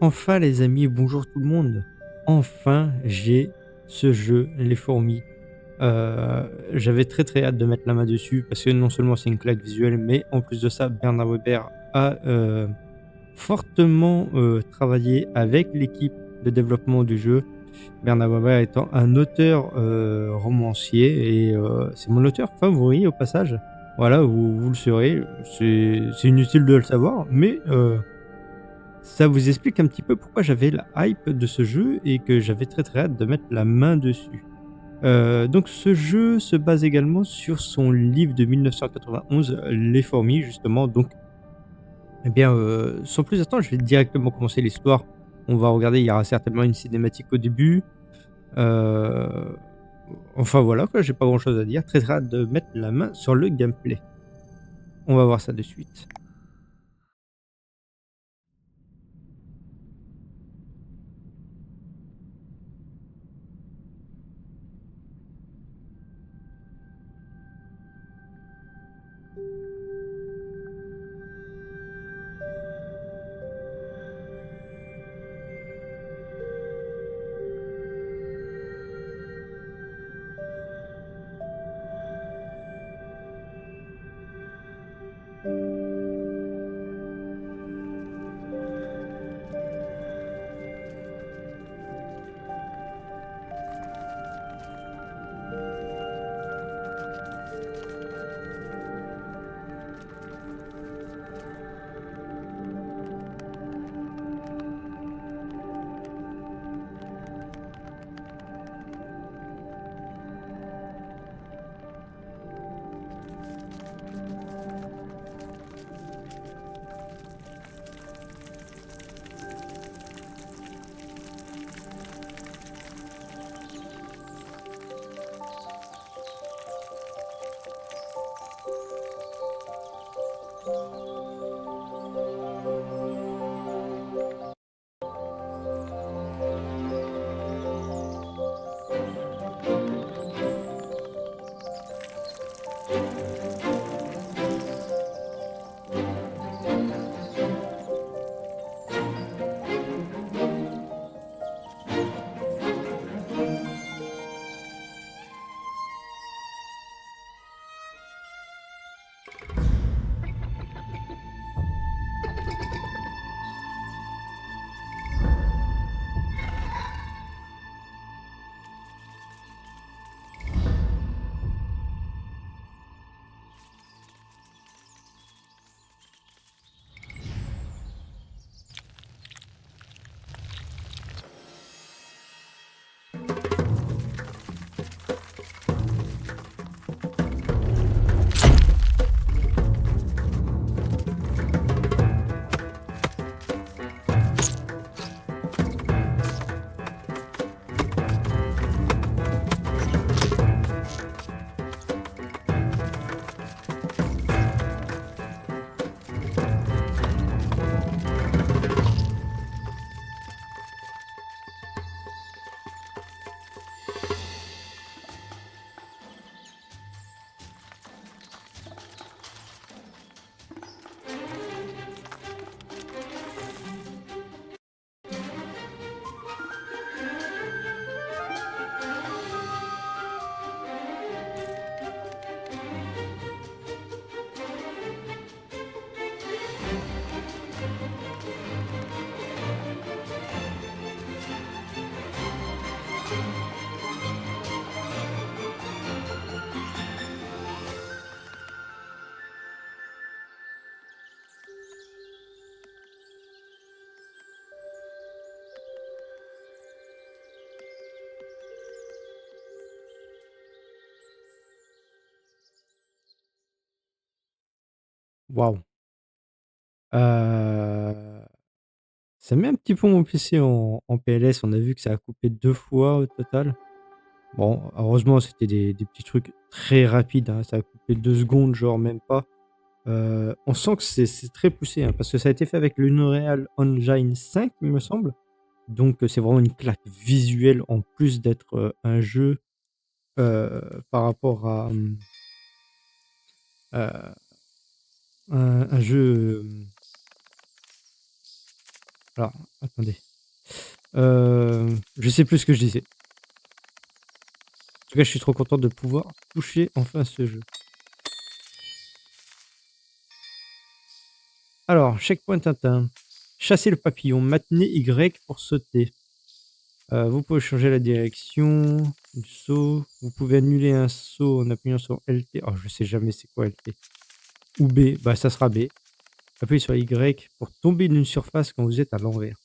Enfin les amis, bonjour tout le monde. Enfin, j'ai ce jeu, les fourmis. J'avais très hâte de mettre la main dessus parce que non seulement c'est une claque visuelle, mais en plus de ça, Bernard Weber a, fortement, travaillé avec l'équipe de développement du jeu. Bernard Weber étant un auteur, romancier et c'est mon auteur favori au passage. Voilà, vous le saurez, c'est inutile de le savoir, mais ça vous explique un petit peu pourquoi j'avais la hype de ce jeu et que j'avais très hâte de mettre la main dessus. Donc ce jeu se base également sur son livre de 1991, Les Fourmis justement. Donc eh bien, sans plus attendre, je vais directement commencer l'histoire. On va regarder, il y aura certainement une cinématique au début. Heu, enfin voilà quoi, j'ai pas grand chose à dire. Très hâte de mettre la main sur le gameplay. On va voir ça de suite. Waouh! Heu Ça met un petit peu mon PC en PLS. On a vu que ça a coupé 2 fois au total. Bon, heureusement, c'était des petits trucs très rapides, hein. Ça a coupé 2 secondes, genre même pas. On sent que c'est très poussé, hein, parce que ça a été fait avec l'Unreal Engine 5, il me semble. Donc, c'est vraiment une claque visuelle en plus d'être, un jeu, par rapport à, un jeu, Alors, attendez. Je sais plus ce que je disais. En tout cas, je suis trop content de pouvoir toucher enfin ce jeu. Alors, checkpoint atteint. Chasser le papillon. Maintenez Y pour sauter. Vous pouvez changer la direction du saut. Vous pouvez annuler un saut en appuyant sur LT. Oh, je sais jamais c'est quoi LT. Ou B. Bah, ça sera B. Appuyez sur Y pour tomber d'une surface quand vous êtes à l'envers.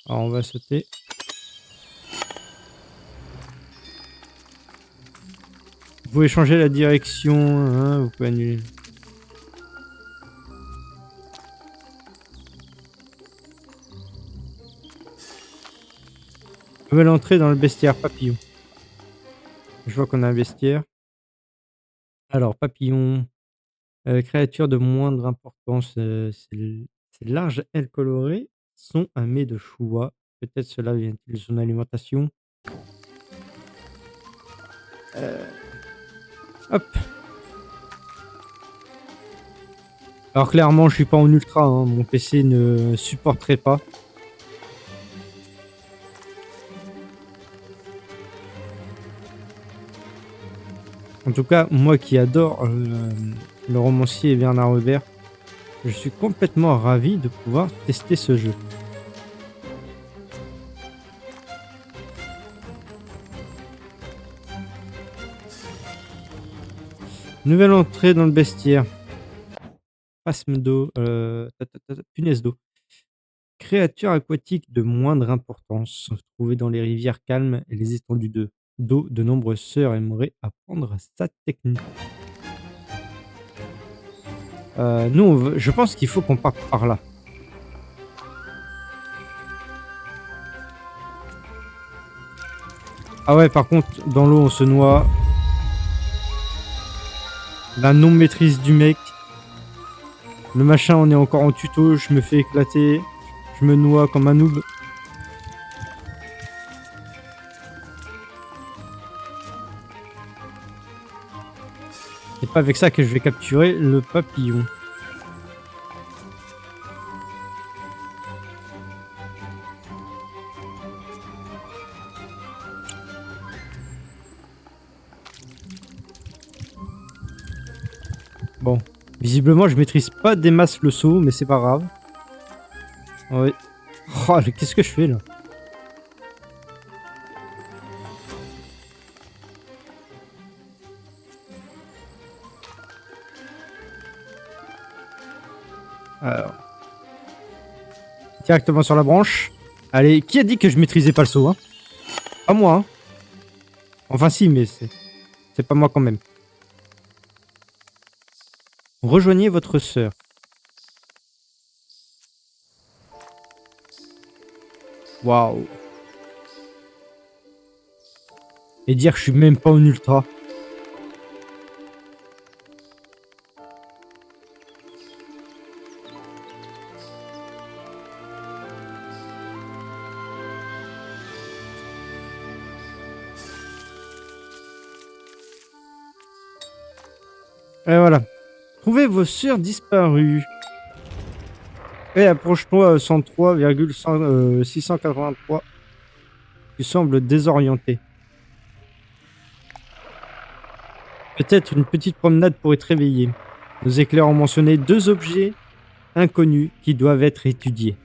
Alors, on va sauter. Vous pouvez changer la direction. Hein, vous pouvez annuler. Nouvelle entrée dans le bestiaire papillon. Je vois qu'on a un bestiaire. Alors, papillon. Créature de moindre importance, c'est large ailes colorées, sont un mets de choix. Peut-être cela vient-il de son alimentation. Hop. Alors clairement, je suis pas en ultra, hein, mon PC ne supporterait pas. En tout cas, moi qui adore, le romancier Bernard Werber, je suis complètement ravi de pouvoir tester ce jeu. Nouvelle entrée dans le bestiaire. Phasme d'eau, punaise d'eau. Créature aquatique de moindre importance, trouvée dans les rivières calmes et les étendues d'eau, de nombreuses sœurs aimeraient apprendre sa technique. Nous, je pense qu'il faut qu'on parte par là. Ah ouais, par contre, dans l'eau, on se noie. La non-maîtrise du mec. Le machin, on est encore en tuto, je me fais éclater. Je me noie comme un noob. C'est pas avec ça que je vais capturer le papillon. Bon. Visiblement, je maîtrise pas des masses le saut, mais c'est pas grave. Ouais. Oh, qu'est-ce que je fais là? Alors, directement sur la branche. Allez, qui a dit que je maîtrisais pas le saut, hein? Pas moi, hein. Enfin si, mais c'est pas moi quand même. Rejoignez votre sœur. Waouh. Et dire que je suis même pas en ultra. Et voilà. Trouvez vos sœurs disparues. Et approche-toi 103,683. Tu sembles désorienté. Peut-être une petite promenade pourrait te réveiller. Nos éclairs ont mentionné 2 objets inconnus qui doivent être étudiés.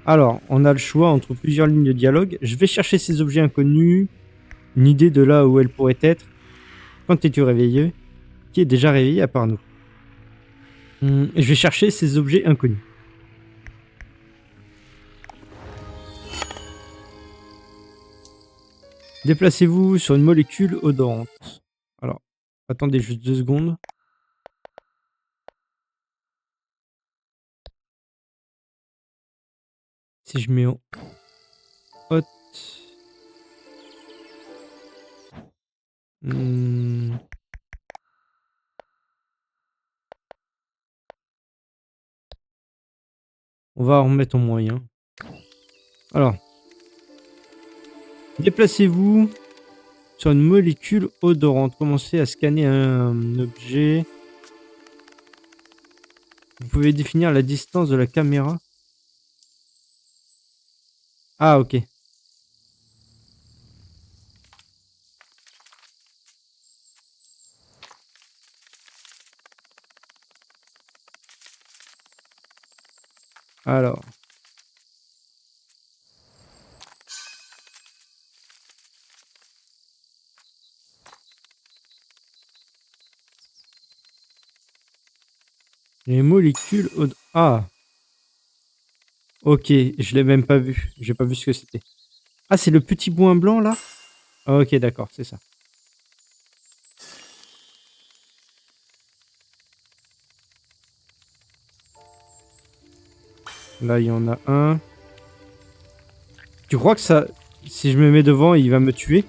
Alors, on a le choix entre plusieurs lignes de dialogue. Je vais chercher ces objets inconnus. Une idée de là où elles pourraient être. Quand es-tu réveillé? Qui est déjà réveillé à part nous? Je vais chercher ces objets inconnus. Déplacez-vous sur une molécule odorante. Alors, attendez juste 2 secondes. Si je mets en hot... on va en remettre en moyen. Alors, déplacez-vous sur une molécule odorante. Commencez à scanner un objet. Vous pouvez définir la distance de la caméra. Ah, ok. Alors. Les molécules... Ah. Ok, je l'ai même pas vu. J'ai pas vu ce que c'était. Ah, c'est le petit point blanc, là? Ah, ok, d'accord, c'est ça. Là, il y en a un. Tu crois que ça... Si je me mets devant, il va me tuer?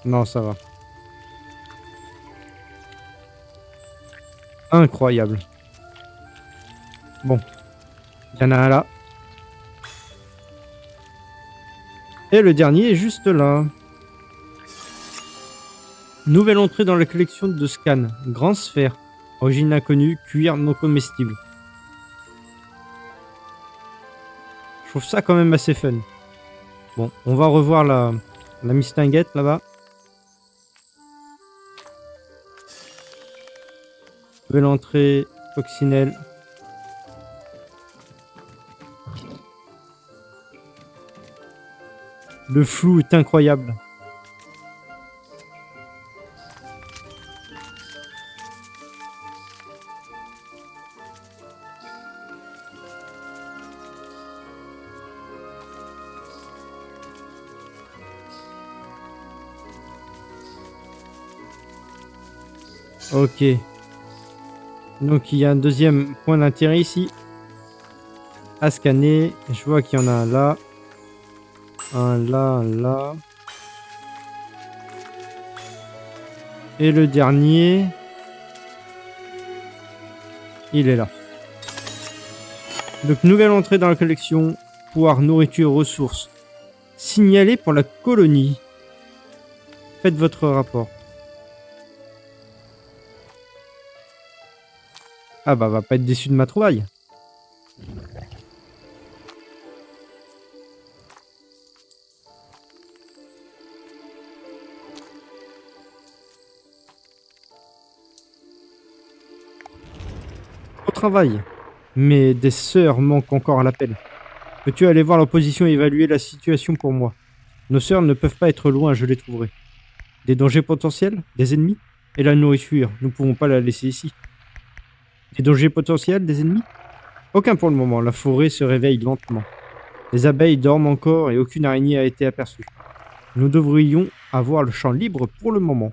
Non, ça va. Incroyable. Bon. Il y en a un là. Et le dernier est juste là. Nouvelle entrée dans la collection de scan. Grand sphère. Origine inconnue. Cuir non comestible. Je trouve ça quand même assez fun. Bon, on va revoir la mistinguette là-bas. Nouvelle entrée. Coccinelle. Le flou est incroyable. Ok. Donc il y a un deuxième point d'intérêt ici. À scanner. Je vois qu'il y en a un là. Un là, un là. Et le dernier... Il est là. Donc nouvelle entrée dans la collection. Pouvoir, nourriture, ressources. Signalé pour la colonie. Faites votre rapport. Ah bah va pas être déçu de ma trouvaille. Au travail. Mais des sœurs manquent encore à l'appel. Peux-tu aller voir leur position et évaluer la situation pour moi? Nos sœurs ne peuvent pas être loin, je les trouverai. Des dangers potentiels? Des ennemis? Et la nourriture, nous ne pouvons pas la laisser ici. Des dangers potentiels? Des ennemis? Aucun pour le moment, la forêt se réveille lentement. Les abeilles dorment encore et aucune araignée a été aperçue. Nous devrions avoir le champ libre pour le moment.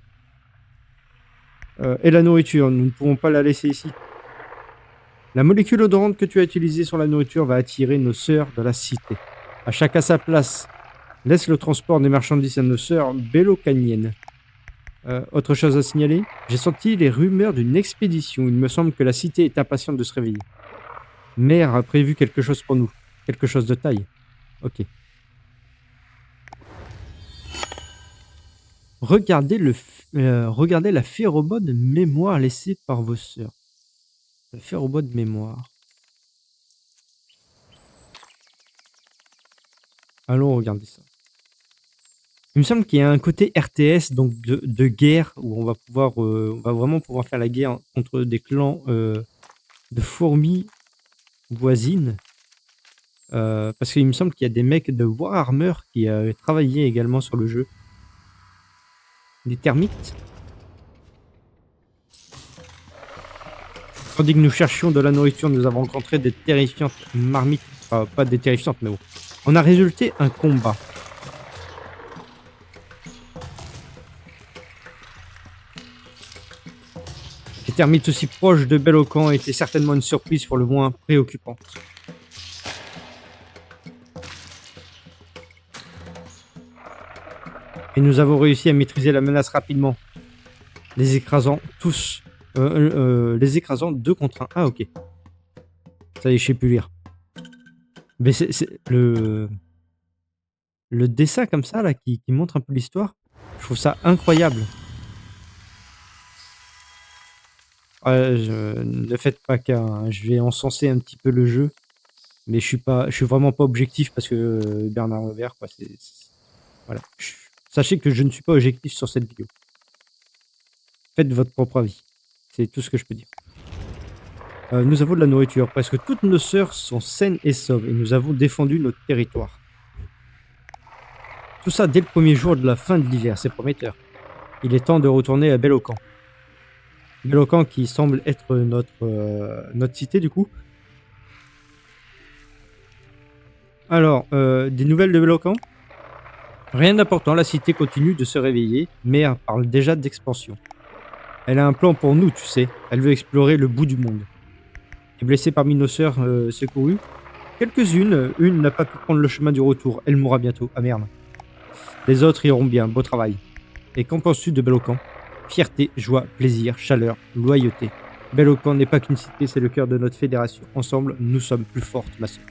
Et la nourriture, nous ne pouvons pas la laisser ici. La molécule odorante que tu as utilisée sur la nourriture va attirer nos sœurs de la cité. À chacun sa place. Laisse le transport des marchandises à nos sœurs bélocaniennes. Autre chose à signaler? J'ai senti les rumeurs d'une expédition. Il me semble que la cité est impatiente de se réveiller. Mère a prévu quelque chose pour nous. Quelque chose de taille. Ok. Regardez la phéromone mémoire laissée par vos sœurs. La phéromone mémoire. Allons regarder ça. Il me semble qu'il y a un côté RTS, donc de guerre, où on va vraiment pouvoir faire la guerre contre des clans de fourmis voisines. Parce qu'il me semble qu'il y a des mecs de Warhammer qui travaillaient également sur le jeu. Des termites. Tandis que nous cherchions de la nourriture, nous avons rencontré des terrifiantes marmites. Enfin, pas des terrifiantes, mais bon. On a résulté un combat. Les termites aussi proches de Bellocan étaient certainement une surprise pour le moins préoccupante. Et nous avons réussi à maîtriser la menace rapidement. Les écrasant tous. Les écrasant 2 contre 1. Ah, ok. Ça y est, je sais plus lire. Mais c'est le... Le dessin comme ça là qui montre un peu l'histoire, je trouve ça incroyable. Je ne faites pas cas, hein, je vais encenser un petit peu le jeu, mais je suis vraiment pas objectif parce que, Bernard Weber quoi, voilà. Sachez que je ne suis pas objectif sur cette vidéo. Faites votre propre avis. C'est tout ce que je peux dire. Nous avons de la nourriture. Presque toutes nos sœurs sont saines et sauves et nous avons défendu notre territoire. Tout ça dès le premier jour de la fin de l'hiver, c'est prometteur. Il est temps de retourner à Belocan. Belocan qui semble être notre cité du coup. Alors, des nouvelles de Belocan? Rien d'important, la cité continue de se réveiller, mais elle parle déjà d'expansion. Elle a un plan pour nous, tu sais. Elle veut explorer le bout du monde. Les blessés parmi nos sœurs secourues? Quelques-unes. Une n'a pas pu prendre le chemin du retour. Elle mourra bientôt. Ah merde. Les autres iront bien. Beau travail. Et qu'en penses-tu de Belocan? Fierté, joie, plaisir, chaleur, loyauté. Belocan n'est pas qu'une cité, c'est le cœur de notre fédération. Ensemble, nous sommes plus fortes, ma sœur.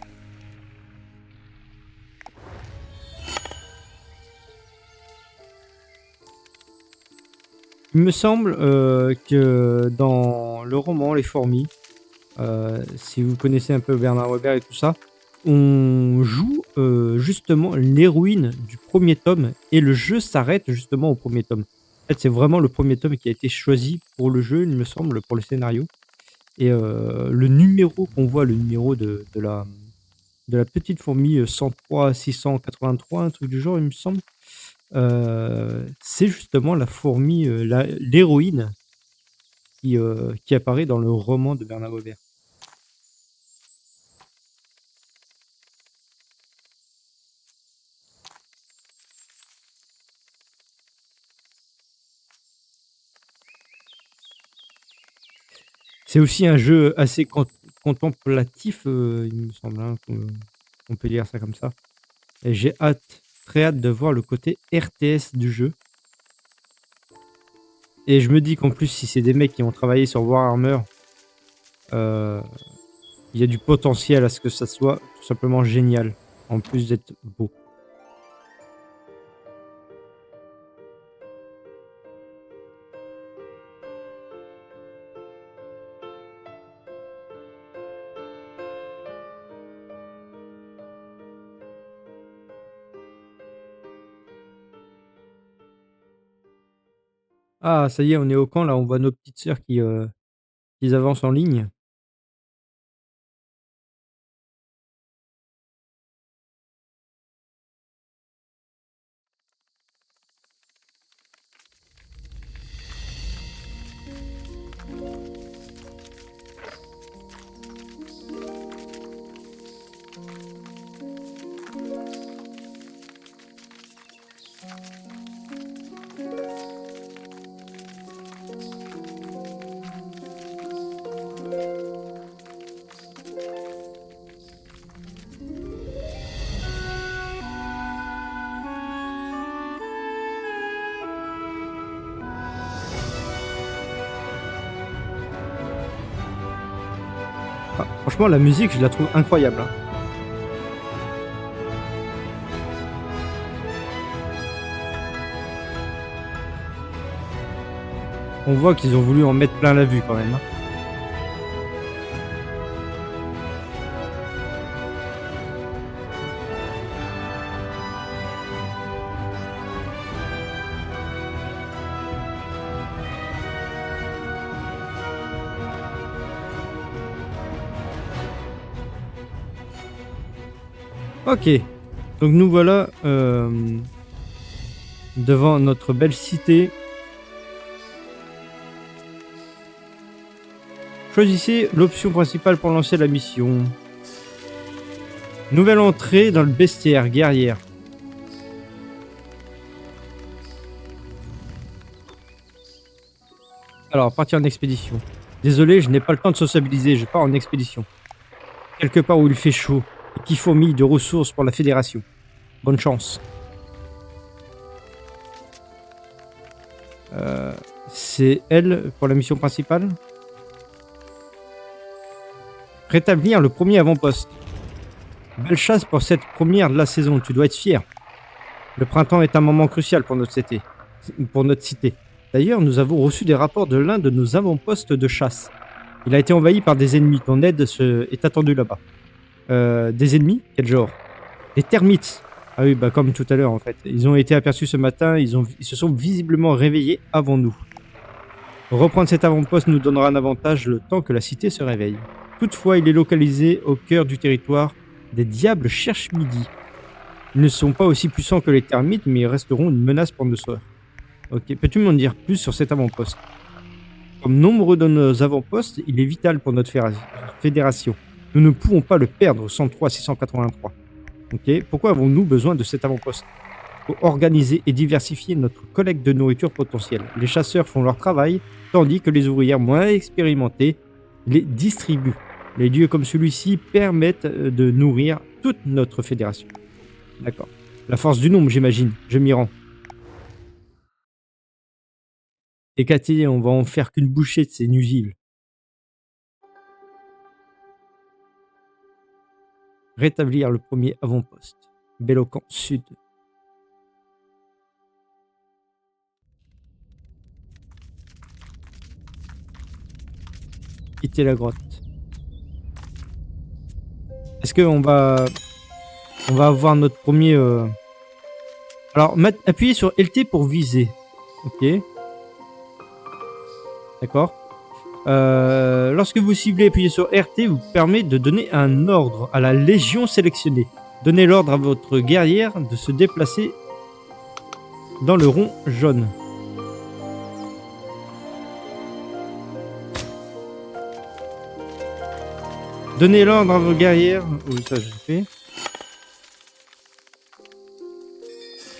Il me semble que dans le roman Les Fourmis, si vous connaissez un peu Bernard Weber et tout ça, on joue justement l'héroïne du premier tome et le jeu s'arrête justement au premier tome. En fait, c'est vraiment le premier tome qui a été choisi pour le jeu, il me semble, pour le scénario. Et le numéro qu'on voit, le numéro de la petite fourmi 103 683, un truc du genre, il me semble. C'est justement la fourmi, l'héroïne qui apparaît dans le roman de Bernard Weber. C'est aussi un jeu assez contemplatif, il me semble, hein, qu'on peut dire ça comme ça. Et j'ai très hâte de voir le côté RTS du jeu. Et je me dis qu'en plus, si c'est des mecs qui ont travaillé sur Warhammer, euh, il y a du potentiel à ce que ça soit tout simplement génial, en plus d'être beau. Ah, ça y est, on est au camp, là, on voit nos petites sœurs qui avancent en ligne. Ah, franchement, la musique, je la trouve incroyable, hein. On voit qu'ils ont voulu en mettre plein la vue quand même, hein. Ok, donc nous voilà devant notre belle cité. Choisissez l'option principale pour lancer la mission. Nouvelle entrée dans le bestiaire guerrière. Alors, partir en expédition. Désolé, je n'ai pas le temps de sociabiliser, je pars en expédition. Quelque part où il fait chaud et qui fourmille de ressources pour la fédération. Bonne chance. C'est elle pour la mission principale. Rétablir le premier avant-poste. Belle chasse pour cette première de la saison, tu dois être fier. Le printemps est un moment crucial pour notre cité. D'ailleurs, nous avons reçu des rapports de l'un de nos avant-postes de chasse. Il a été envahi par des ennemis. Ton aide est attendue là-bas. Des ennemis? Quel genre? Des termites. Ah oui, bah comme tout à l'heure en fait. Ils ont été aperçus ce matin, ils se sont visiblement réveillés avant nous. Reprendre cet avant-poste nous donnera un avantage le temps que la cité se réveille. Toutefois, il est localisé au cœur du territoire des diables cherche midi. Ils ne sont pas aussi puissants que les termites, mais ils resteront une menace pour nos soeurs. Ok, peux-tu m'en dire plus sur cet avant-poste? Comme nombre de nos avant-postes, il est vital pour notre fédération. Nous ne pouvons pas le perdre au 103 683. Ok, pourquoi avons-nous besoin de cet avant-poste? Pour organiser et diversifier notre collecte de nourriture potentielle. Les chasseurs font leur travail, tandis que les ouvrières moins expérimentées les distribuent. Les lieux comme celui-ci permettent de nourrir toute notre fédération. D'accord. La force du nombre, j'imagine. Je m'y rends. Et Cathy, on va en faire qu'une bouchée de ces nuisibles. Rétablir le premier avant-poste. Bélocan Sud. Quitter la grotte. Est-ce qu'on va... On va avoir notre premier... Alors, appuyez sur LT pour viser. Ok. D'accord. Lorsque vous ciblez, appuyez sur RT vous permet de donner un ordre à la légion sélectionnée. Donnez l'ordre à votre guerrière de se déplacer dans le rond jaune. Donnez l'ordre à vos guerrières... Oui, ça j'ai fait.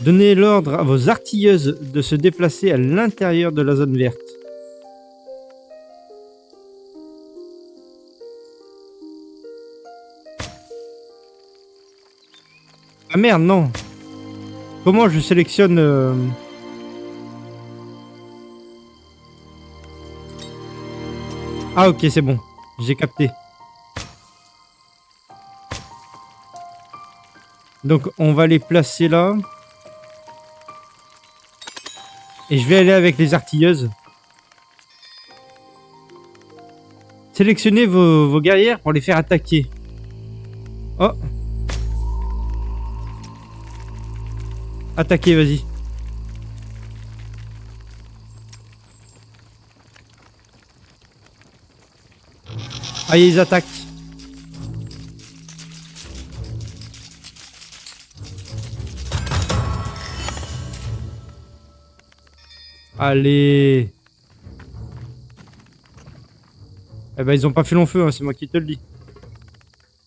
Donnez l'ordre à vos artilleuses de se déplacer à l'intérieur de la zone verte. Ah merde, non. Comment je sélectionne... Ah ok, c'est bon. J'ai capté. Donc on va les placer là. Et je vais aller avec les artilleuses. Sélectionnez vos guerrières pour les faire attaquer. Oh. Attaquez, vas-y. Allez, ils attaquent. Allez. Eh ben, ils ont pas fait long feu, hein, c'est moi qui te le dis.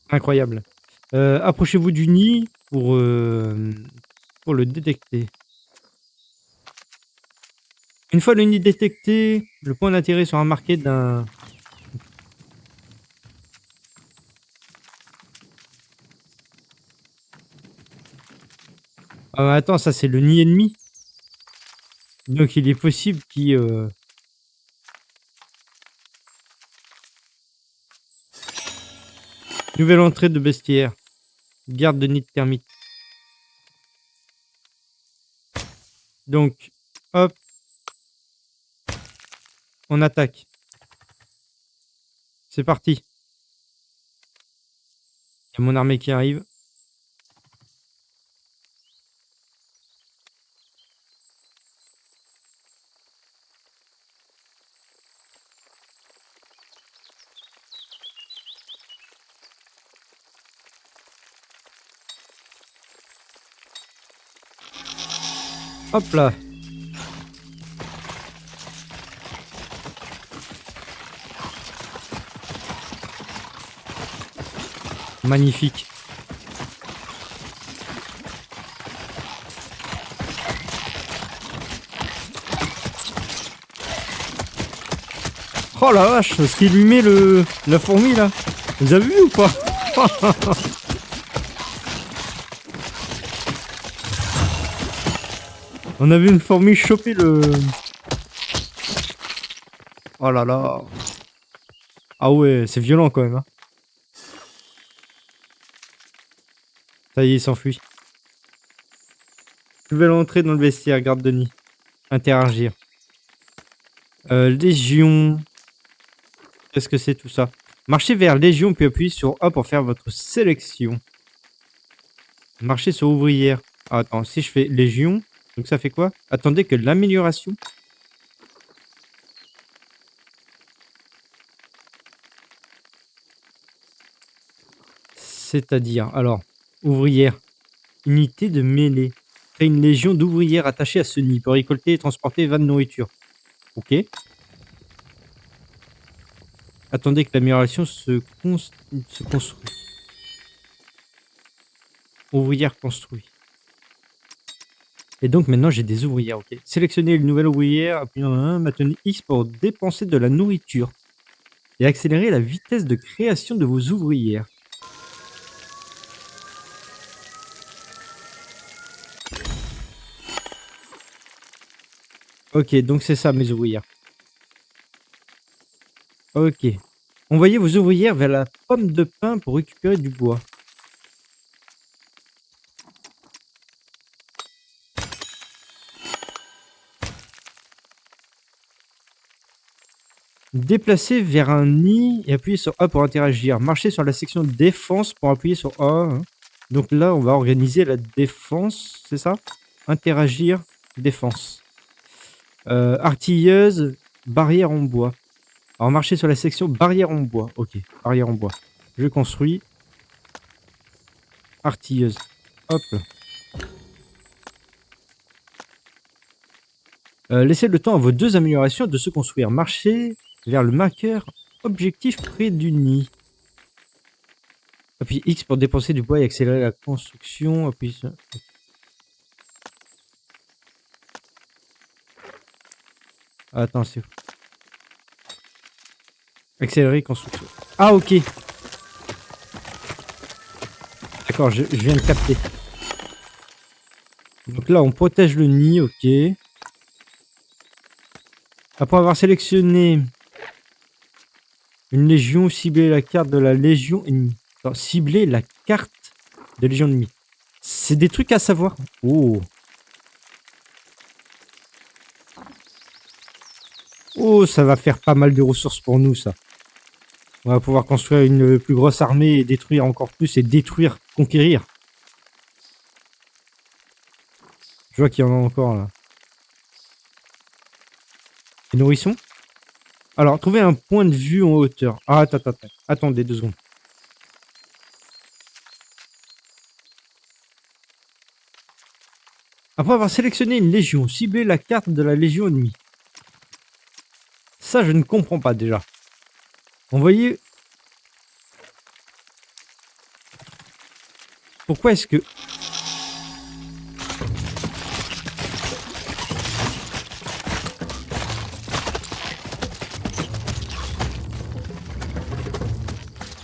Incroyable. Approchez-vous du nid pour le détecter. Une fois le nid détecté, le point d'intérêt sera marqué d'un... Attends, ça c'est le nid ennemi. Donc il est possible qu'il... Nouvelle entrée de bestiaire. Garde de nid de termites. Donc, hop. On attaque. C'est parti. Il y a mon armée qui arrive. Hop là. Magnifique. Oh la vache, ce qu'il lui met la fourmi là. Vous avez vu ou pas? On a vu une fourmi choper le... Oh là là. Ah ouais, c'est violent quand même. Hein. Ça y est, il s'enfuit. Nouvelle entrée dans le vestiaire, garde de nid. Interagir. Légion. Qu'est-ce que c'est tout ça? Marchez vers Légion puis appuyez sur A pour faire votre sélection. Marchez sur ouvrière. Ah, attends, si je fais Légion, donc ça fait quoi? Attendez que l'amélioration. C'est-à-dire, alors, ouvrière. Unité de mêlée. Créer une légion d'ouvrières attachées à ce nid pour récolter et transporter 20 de nourriture. Ok. Attendez que l'amélioration se construit. Ouvrière construit. Et donc maintenant j'ai des ouvrières, ok. Sélectionnez une nouvelle ouvrière, appuyez maintenez X pour dépenser de la nourriture. Et accélérer la vitesse de création de vos ouvrières. Ok, donc c'est ça mes ouvrières. Ok. Envoyez vos ouvrières vers la pomme de pin pour récupérer du bois. Déplacez vers un nid et appuyez sur A pour interagir. Marchez sur la section défense pour appuyer sur A. Donc là, on va organiser la défense, c'est ça? Interagir, défense. Artilleuse, barrière en bois. Alors marchez sur la section barrière en bois. Ok, barrière en bois. Je construis. Artilleuse. Hop. Laissez le temps à vos deux améliorations de se construire. Marchez vers le marqueur objectif près du nid. Appuyez X pour dépenser du bois et accélérer la construction. Appuyez sur... Attends, c'est où? Accélérer construction. Ah, ok. D'accord, je viens de capter. Donc là, on protège le nid, ok. Après avoir sélectionné une légion, ciblez la carte de la légion ennemie. Alors, cibler la carte de légion ennemie. C'est des trucs à savoir. Oh. Oh, ça va faire pas mal de ressources pour nous, ça. On va pouvoir construire une plus grosse armée et détruire encore plus et détruire, conquérir. Je vois qu'il y en a encore là. Les nourrissons. Alors, trouver un point de vue en hauteur. Ah, attendez 2 secondes. Après avoir sélectionné une légion, ciblez la carte de la légion ennemie. Ça, je ne comprends pas déjà. Envoyez... Pourquoi est-ce que...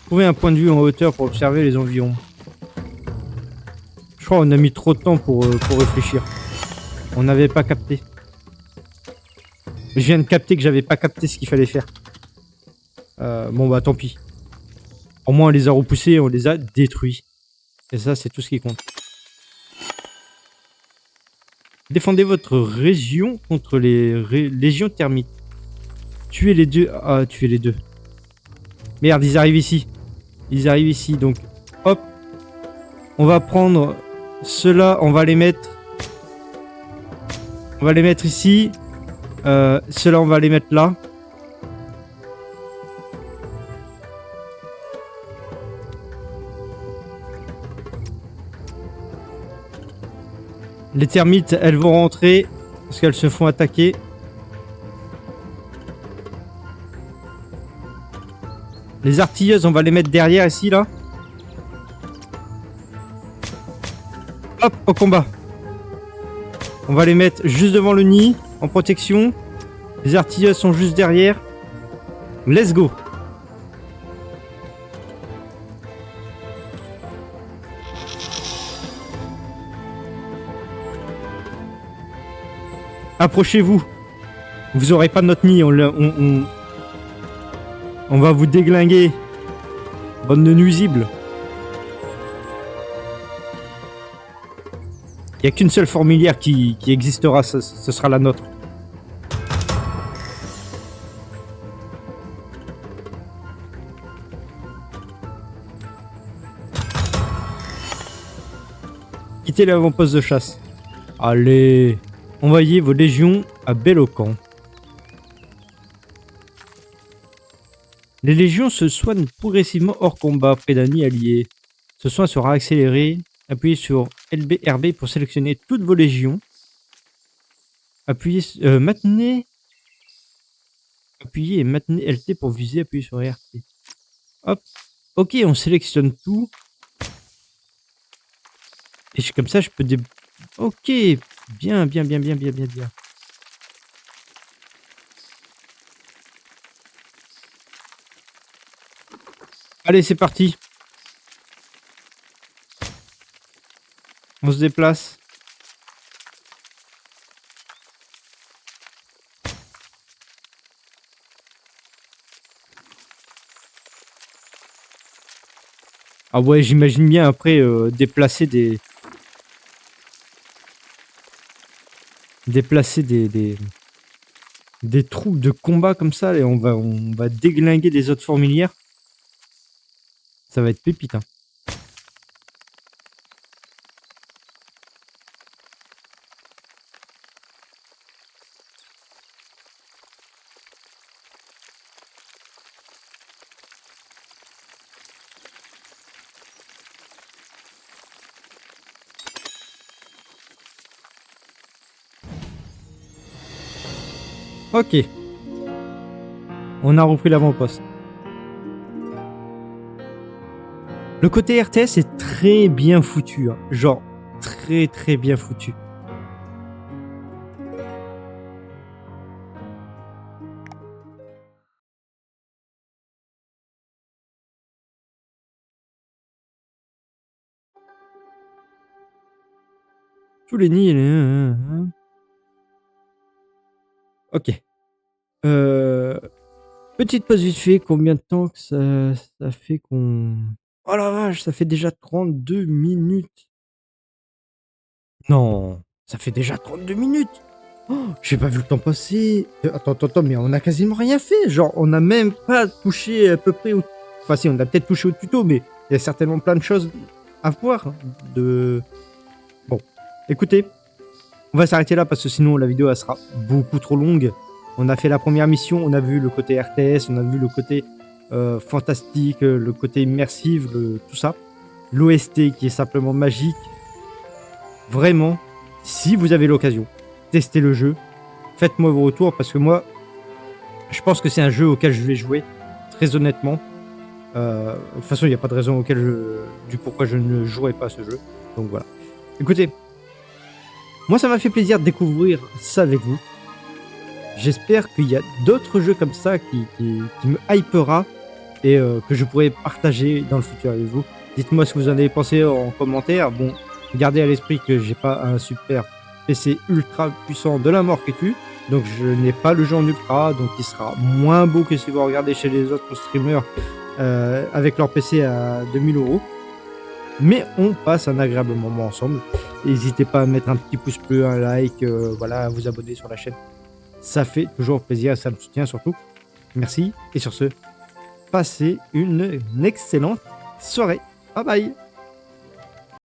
Trouver un point de vue en hauteur pour observer les environs. Je crois qu'on a mis trop de temps pour réfléchir. On n'avait pas capté. Je viens de capter que j'avais pas capté ce qu'il fallait faire. Bon bah tant pis. Au moins on les a repoussés, on les a détruits. Et ça c'est tout ce qui compte. Défendez votre région contre les légions termites. Tuez les deux. Ah, tuez les deux. Merde, ils arrivent ici. Ils arrivent ici, donc hop. On va prendre ceux-là, on va les mettre. On va les mettre ici. Ceux-là, on va les mettre là. Les termites, elles vont rentrer parce qu'elles se font attaquer. Les artilleuses, on va les mettre derrière ici, là. Hop, au combat. On va les mettre juste devant le nid, en protection. Les artilleuses sont juste derrière. Let's go. Approchez-vous. Vous aurez pas notre nid, on va vous déglinguer. Bande de nuisibles. Il n'y a qu'une seule fourmilière qui existera, ce sera la nôtre. Quittez l'avant-poste de chasse. Allez, envoyez vos légions à Bellocan. Les légions se soignent progressivement hors combat près d'un nid allié. Ce soin sera accéléré. Appuyez sur LB-RB pour sélectionner toutes vos légions. Appuyez et maintenez LT pour viser. Appuyez sur RT. Hop. Ok, on sélectionne tout. Et comme ça, je peux Ok, bien. Allez, c'est parti. On se déplace. Ah ouais, j'imagine bien après déplacer des troupes de combat comme ça et on va déglinguer des autres fourmilières. Ça va être pépite, hein. Ok. On a repris l'avant-poste. Le côté RTS est très bien foutu, hein. Genre très bien foutu. Tous les nids. Ok. Petite pause vite fait. Combien de temps que ça fait qu'on... Oh la vache, ça fait déjà 32 minutes. Non, ça fait déjà 32 minutes. Oh, j'ai pas vu le temps passer. Attends, mais on a quasiment rien fait. Genre, on n'a même pas touché à peu près au... Enfin si, on a peut-être touché au tuto, mais il y a certainement plein de choses à voir. Bon, écoutez, on va s'arrêter là parce que sinon la vidéo elle sera beaucoup trop longue. On a fait la première mission, on a vu le côté RTS, on a vu le côté fantastique, le côté immersif, tout ça. L'OST qui est simplement magique. Vraiment, si vous avez l'occasion, testez le jeu. Faites-moi vos retours parce que moi, je pense que c'est un jeu auquel je vais jouer, très honnêtement. De toute façon, il n'y a pas de raison du pourquoi je ne jouerai pas à ce jeu. Donc voilà. Écoutez, moi ça m'a fait plaisir de découvrir ça avec vous. J'espère qu'il y a d'autres jeux comme ça qui me hypera et que je pourrai partager dans le futur avec vous. Dites-moi ce que vous en avez pensé en commentaire. Bon, gardez à l'esprit que j'ai pas un super PC ultra puissant de la mort qui tue. Donc je n'ai pas le jeu en ultra, donc il sera moins beau que si vous regardez chez les autres streamers avec leur PC à 2000 €. Mais on passe un agréable moment ensemble. N'hésitez pas à mettre un petit pouce bleu, un like, voilà, à vous abonner sur la chaîne. Ça fait toujours plaisir, ça me soutient surtout. Merci. Et sur ce, passez une excellente soirée. Bye bye.